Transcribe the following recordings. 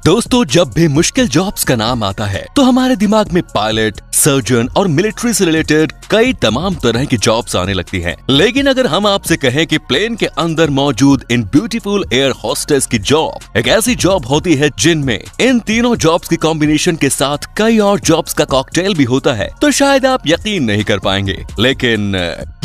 दोस्तों, जब भी मुश्किल जॉब्स का नाम आता है तो हमारे दिमाग में पायलट, सर्जन और मिलिट्री से रिलेटेड कई तमाम तरह की जॉब्स आने लगती हैं। लेकिन अगर हम आपसे कहें कि प्लेन के अंदर मौजूद इन ब्यूटीफुल एयर होस्टेस की जॉब एक ऐसी जॉब होती है जिनमें इन तीनों जॉब्स की कॉम्बिनेशन के साथ कई और जॉब्स का कॉकटेल भी होता है, तो शायद आप यकीन नहीं कर पाएंगे, लेकिन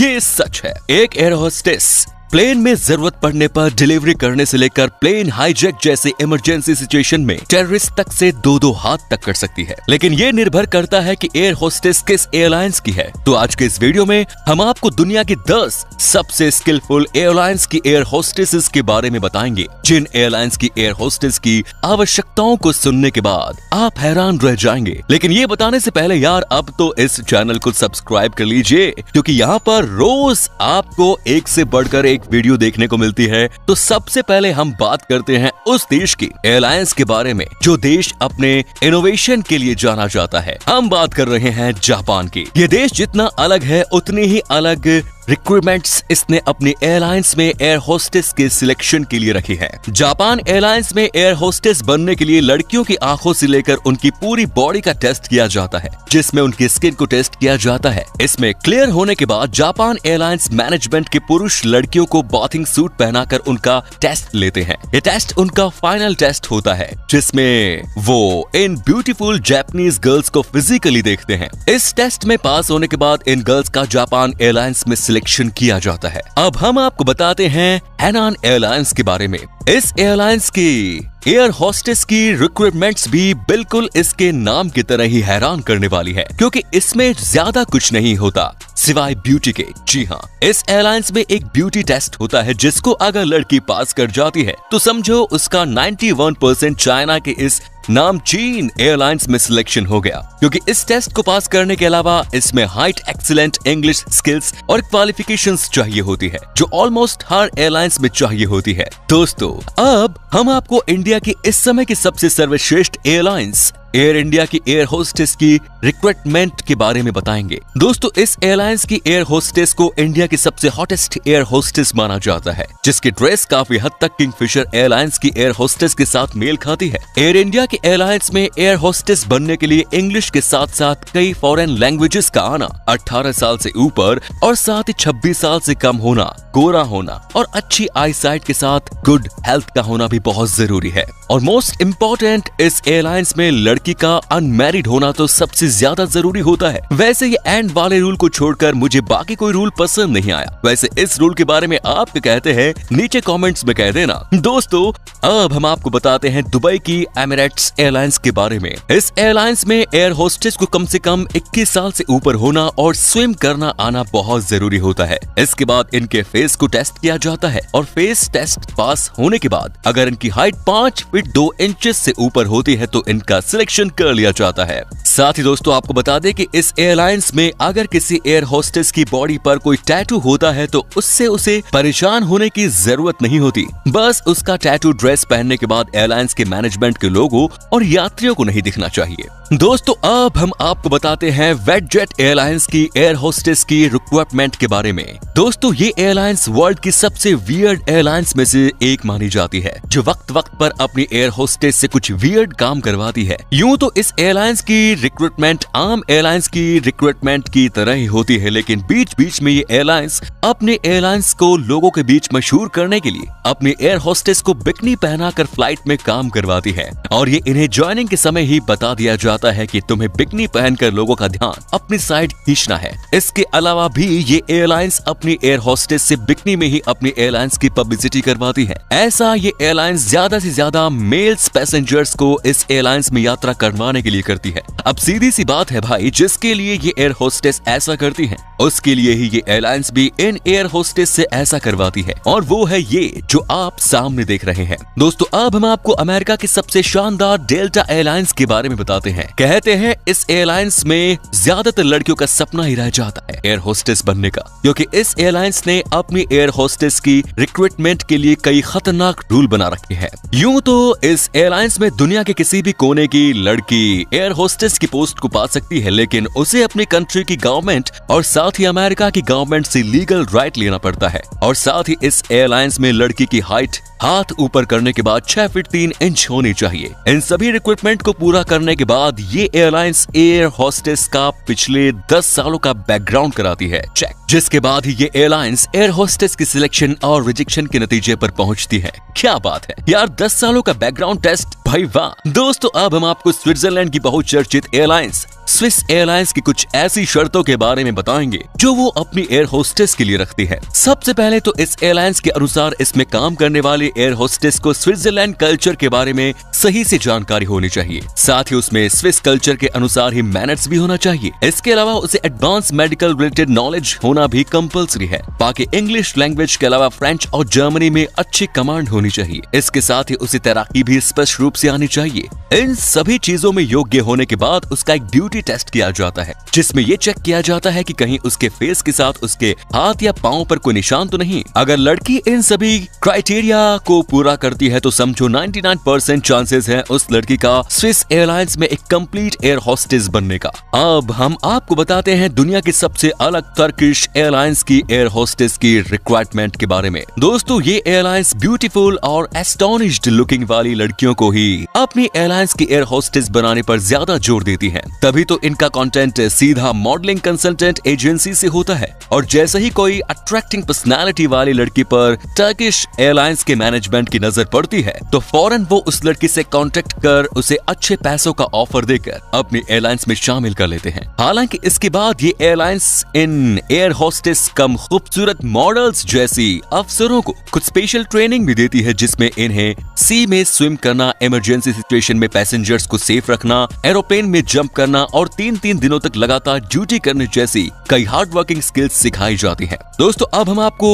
ये सच है। एक एयर होस्टेस प्लेन में जरूरत पड़ने पर डिलीवरी करने से लेकर प्लेन हाईजैक जैसे इमरजेंसी सिचुएशन में टेररिस्ट तक से दो हाथ तक कर सकती है। लेकिन ये निर्भर करता है कि एयर होस्टेस किस एयरलाइंस की है। तो आज के इस वीडियो में हम आपको दुनिया की 10 सबसे स्किलफुल एयरलाइंस की एयर होस्टेसेस के बारे में बताएंगे, जिन एयरलाइंस की एयर होस्टेस की आवश्यकताओं को सुनने के बाद आप हैरान रह जाएंगे। लेकिन ये बताने से पहले यार, अब तो इस चैनल को सब्सक्राइब कर लीजिए, क्योंकि यहाँ पर रोज आपको एक से बढ़कर एक वीडियो देखने को मिलती है। तो सबसे पहले हम बात करते हैं उस देश की एयरलाइंस के बारे में जो देश अपने इनोवेशन के लिए जाना जाता है। हम बात कर रहे हैं जापान की। ये देश जितना अलग है उतनी ही अलग रिक्रूटमेंट्स इसने अपनी एयरलाइंस में एयर होस्टेस के सिलेक्शन के लिए रखी है। जापान एयरलाइंस में एयर होस्टेस बनने के लिए लड़कियों की आंखों से लेकर उनकी पूरी बॉडी का टेस्ट किया जाता है, जिसमें उनकी स्किन को टेस्ट किया जाता है। इसमें क्लियर होने के बाद जापान एयरलाइंस मैनेजमेंट के पुरुष लड़कियों को बाथिंग सूट पहनाकर उनका टेस्ट लेते हैं। ये टेस्ट उनका फाइनल टेस्ट होता है, जिसमें वो इन ब्यूटीफुल जापानीज गर्ल्स को फिजिकली देखते हैं। इस टेस्ट में पास होने के बाद इन गर्ल्स का जापान एयरलाइंस में सिलेक्शन किया जाता है। अब हम आपको बताते हैं हैनान एयरलाइंस के बारे में। इस एयरलाइंस की एयर होस्टेस की रिक्रूटमेंट्स भी बिल्कुल इसके नाम की तरह ही हैरान करने वाली है, क्योंकि इसमें ज्यादा कुछ नहीं होता सिवाय ब्यूटी के। जी हाँ, इस एयरलाइंस में एक ब्यूटी टेस्ट होता है, जिसको अगर लड़की पास कर जाती है तो समझो उसका 91% चाइना के इस नामचीन एयरलाइंस में सिलेक्शन हो गया, क्योंकि इस टेस्ट को पास करने के अलावा इसमें हाइट, एक्सीलेंट इंग्लिश स्किल्स और क्वालिफिकेशंस चाहिए होती है, जो ऑलमोस्ट हर एयरलाइंस में चाहिए होती है। दोस्तों, अब हम आपको इंडिया की इस समय की सबसे सर्वश्रेष्ठ एयरलाइंस एयर इंडिया की एयर होस्टेस की रिक्रूटमेंट के बारे में बताएंगे। दोस्तों, इस एयरलाइंस की एयर होस्टेस को इंडिया की सबसे हॉटेस्ट एयर होस्टेस माना जाता है, जिसकी ड्रेस काफी हद तक किंगफिशर एयरलाइंस की एयर होस्टेस के साथ मेल खाती है। एयर इंडिया की एयरलाइंस में एयर होस्टेस बनने के लिए इंग्लिश के साथ साथ कई फॉरेन लैंग्वेजेस का आना, 18 साल से ऊपर और साथ ही 26 साल से कम होना, गोरा होना और अच्छी आई साइट के साथ गुड हेल्थ का होना भी बहुत जरूरी है। और मोस्ट इम्पोर्टेंट, इस एयरलाइंस में लड़की का अनमैरिड होना तो सबसे ज्यादा जरूरी होता है। वैसे ये एंड वाले रूल को छोड़कर मुझे बाकी कोई रूल पसंद नहीं आया। वैसे इस रूल के बारे में आप क्या कहते हैं, नीचे कमेंट्स में कह देना। दोस्तों, अब हम आपको बताते हैं दुबई की एमिरेट्स एयरलाइंस के बारे में। इस एयरलाइंस में एयर होस्टेस को कम से कम 21 साल से ऊपर होना और स्विम करना आना बहुत जरूरी होता है। इसके बाद इनके फेस को टेस्ट किया जाता है और फेस टेस्ट पास होने के बाद अगर इनकी हाइट 5 फीट 2 इंचेस से ऊपर होती है तो इनका सिलेक्शन कर लिया जाता है। साथ ही दोस्तों, आपको बता दें कि इस एयरलाइंस में अगर किसी एयर होस्टेस की बॉडी पर कोई टैटू होता है तो उससे उसे परेशान होने की जरूरत नहीं होती। बस उसका टैटू ड्रेस पहनने के बाद एयरलाइंस के मैनेजमेंट के लोगों और यात्रियों को नहीं दिखना चाहिए। दोस्तों, अब हम आपको बताते हैं वेटजेट एयरलाइंस की एयर होस्टेस की रिक्रूटमेंट के बारे में। दोस्तों, ये एयरलाइंस वर्ल्ड की सबसे वियर्ड एयरलाइंस में से एक मानी जाती है, जो वक्त वक्त पर अपनी एयर होस्टेस से कुछ वियर्ड काम करवाती है। यूं तो इस एयरलाइंस की रिक्रूटमेंट आम एयरलाइंस की रिक्रूटमेंट की तरह ही होती है, लेकिन बीच बीच में ये एयरलाइंस अपने एयरलाइंस को लोगों के बीच मशहूर करने के लिए अपने एयर होस्टेस को बिकनी पहनाकर फ्लाइट में काम करवाती है। और ये इन्हें ज्वाइनिंग के समय ही बता दिया जाता है कि तुम्हें बिकनी पहनकर लोगों का ध्यान अपनी साइड खींचना है। इसके अलावा भी ये एयरलाइंस अपनी एयर होस्टेस से बिकनी में ही अपनी एयरलाइंस की पब्लिसिटी करवाती है। ऐसा ये एयरलाइंस ज्यादा से ज्यादा मेल्स पैसेंजर्स को इस एयरलाइंस में यात्रा करवाने के लिए करती है। अब सीधी सी बात है भाई, जिसके लिए ये एयर होस्टेस ऐसा करती है उसके लिए ही ये एयरलाइंस भी इन एयर होस्टेस से ऐसा करवाती है, और वो है ये जो आप सामने देख रहे हैं। दोस्तों, अब हम आपको अमेरिका की सबसे शानदार डेल्टा एयरलाइंस के बारे में बताते हैं। कहते हैं इस एयरलाइंस में ज्यादातर लड़कियों का सपना ही रह जाता है एयर होस्टेस बनने का, क्योंकि इस एयरलाइंस ने अपनी एयर होस्टेस की रिक्रूटमेंट के लिए कई खतरनाक रूल बना रखे हैं। यूं तो इस एयरलाइंस में दुनिया के किसी भी कोने की कोई लड़की एयर होस्टेस की पोस्ट को पा सकती है, लेकिन उसे अपनी कंट्री की गवर्नमेंट और साथ ही अमेरिका की गवर्नमेंट से लीगल राइट लेना पड़ता है। और साथ ही इस एयरलाइंस में लड़की की हाइट हाथ ऊपर करने के बाद 6 फीट 3 इंच होनी चाहिए। इन सभी रिक्वायरमेंट को पूरा करने के बाद ये एयरलाइंस एयर होस्टेस का पिछले 10 सालों का बैकग्राउंड कराती है चेक, जिसके बाद ही ये एयरलाइंस एयर होस्टेस की सिलेक्शन और रिजेक्शन के नतीजे पर पहुंचती है। क्या बात है यार, 10 सालों का बैकग्राउंड टेस्ट, भाई वाह। दोस्तों अब हम आपको स्विट्जरलैंड की बहुचर्चित एयरलाइंस स्विस एयरलाइंस की कुछ ऐसी शर्तों के बारे में बताएंगे जो वो अपनी एयर होस्टेस के लिए रखती है। सबसे पहले तो इस एयरलाइंस के अनुसार इसमें काम करने वाले एयर होस्टेस को स्विट्जरलैंड कल्चर के बारे में सही से जानकारी होनी चाहिए। साथ ही उसमें स्विस कल्चर के अनुसार ही मैनर्स भी होना चाहिए। इसके अलावा उसे एडवांस मेडिकल रिलेटेड नॉलेज होना भी कंपलसरी है। बाकी इंग्लिश लैंग्वेज के अलावा फ्रेंच और जर्मनी में अच्छी कमांड होनी चाहिए। इसके साथ ही उसे तैराकी भी स्पष्ट रूप से आनी चाहिए। इन सभी चीजों में योग्य होने के बाद उसका एक ड्यूटी टेस्ट किया जाता है, जिसमें ये चेक किया जाता है कि कहीं उसके फेस के साथ उसके हाथ या पांव पर कोई निशान तो नहीं। अगर लड़की इन सभी क्राइटेरिया को पूरा करती है तो समझो 99% चांसेस है उस लड़की का स्विस एयरलाइंस में एक कंप्लीट एयर होस्टेस बनने का। अब हम आपको बताते हैं दुनिया की सबसे अलग टर्किश एयरलाइंस की एयर होस्टेस की रिक्वायरमेंट के बारे में। दोस्तों ये एयरलाइंस ब्यूटीफुल और एस्टोनिश्ड लुकिंग वाली लड़कियों को ही अपनी एयरलाइंस की एयर होस्टेस बनाने पर ज्यादा जोर देती है। तभी तो इनका कंटेंट सीधा मॉडलिंग कंसल्टेंट एजेंसी से होता है। और जैसे ही कोई अट्रैक्टिंग पर्सनालिटी वाली लड़की पर टर्किश एयरलाइंस के मैनेजमेंट की नजर पड़ती है तो फौरन वो उस लड़की से कांटेक्ट कर उसे अच्छे पैसों का ऑफर देकर अपनी एयरलाइंस में शामिल कर लेते हैं। हालांकि इसके बाद ये एयरलाइंस इन एयर होस्टेस कम खूबसूरत मॉडल्स जैसी अफसरों को कुछ स्पेशल ट्रेनिंग भी देती है, जिसमें इन्हें सी में स्विम करना, इमरजेंसी सिचुएशन में पैसेंजर्स को सेफ रखना, एरोप्लेन में जंप करना और 3 दिनों तक लगातार ड्यूटी करने जैसी कई हार्ड वर्किंग स्किल्स सिखाई जाती हैं। दोस्तों अब हम आपको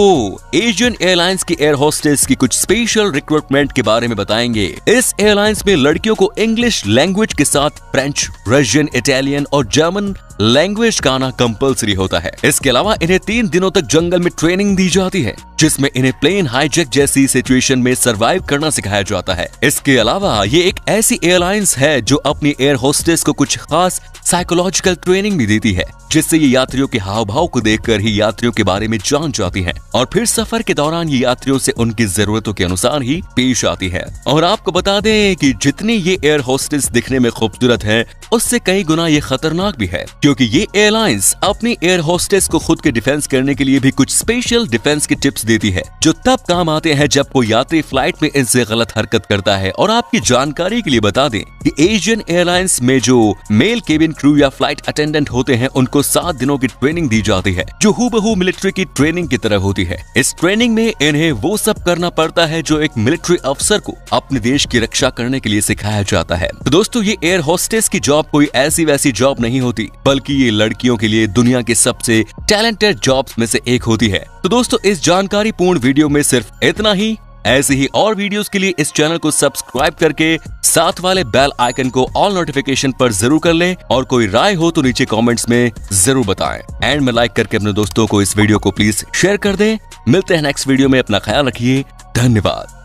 एशियन एयरलाइंस की एयर होस्टेस की कुछ स्पेशल रिक्रूटमेंट के बारे में बताएंगे। इस एयरलाइंस में लड़कियों को इंग्लिश लैंग्वेज के साथ फ्रेंच, रशियन, इटालियन और जर्मन लैंग्वेज का आना कंपलसरी होता है। इसके अलावा इन्हें 3 दिनों तक जंगल में ट्रेनिंग दी जाती है, जिसमें इन्हें प्लेन हाईजैक जैसी सिचुएशन में सरवाइव करना सिखाया जाता है। इसके अलावा ये एक ऐसी एयरलाइंस है जो अपनी एयर होस्टेस को कुछ खास साइकोलॉजिकल ट्रेनिंग भी देती है, जिससे ये यात्रियों के हाव भाव को देखकर ही यात्रियों के बारे में जान जाती हैं और फिर सफर के दौरान ये यात्रियों से उनकी जरूरतों के अनुसार ही पेश आती है। और आपको बता दें कि जितनी ये एयर होस्टेस दिखने में खूबसूरत है, उससे कई गुना ये खतरनाक भी है, क्योंकि ये एयरलाइंस अपनी एयर होस्टेस को खुद के डिफेंस करने के लिए भी कुछ स्पेशल डिफेंस के टिप्स देती है, जो तब काम आते हैं जब कोई यात्री फ्लाइट में इनसे गलत हरकत करता है। और आपकी जानकारी के लिए बता दें कि एशियन एयरलाइंस में जो मेल केबिन क्रू या फ्लाइट अटेंडेंट होते हैं, उनको 7 दिनों की ट्रेनिंग दी जाती है, जो हूबहू मिलिट्री की ट्रेनिंग की तरह होती है। इस ट्रेनिंग में इन्हें वो सब करना पड़ता है जो एक मिलिट्री अफसर को अपने देश की रक्षा करने के लिए सिखाया जाता है। तो दोस्तों ये एयर होस्टेस की जॉब कोई ऐसी वैसी जॉब नहीं होती, बल्कि ये लड़कियों के लिए दुनिया के सबसे टैलेंटेड जॉब्स में से एक होती है। तो दोस्तों इस जानकारी पूर्ण वीडियो में सिर्फ इतना ही। ऐसे ही और वीडियोस के लिए इस चैनल को सब्सक्राइब करके साथ वाले बेल आइकन को ऑल नोटिफिकेशन पर जरूर कर लें, और कोई राय हो तो नीचे कमेंट्स में जरूर बताएं। एंड में लाइक करके अपने दोस्तों को इस वीडियो को प्लीज शेयर कर दें। मिलते हैं नेक्स्ट वीडियो में, अपना ख्याल रखिए, धन्यवाद।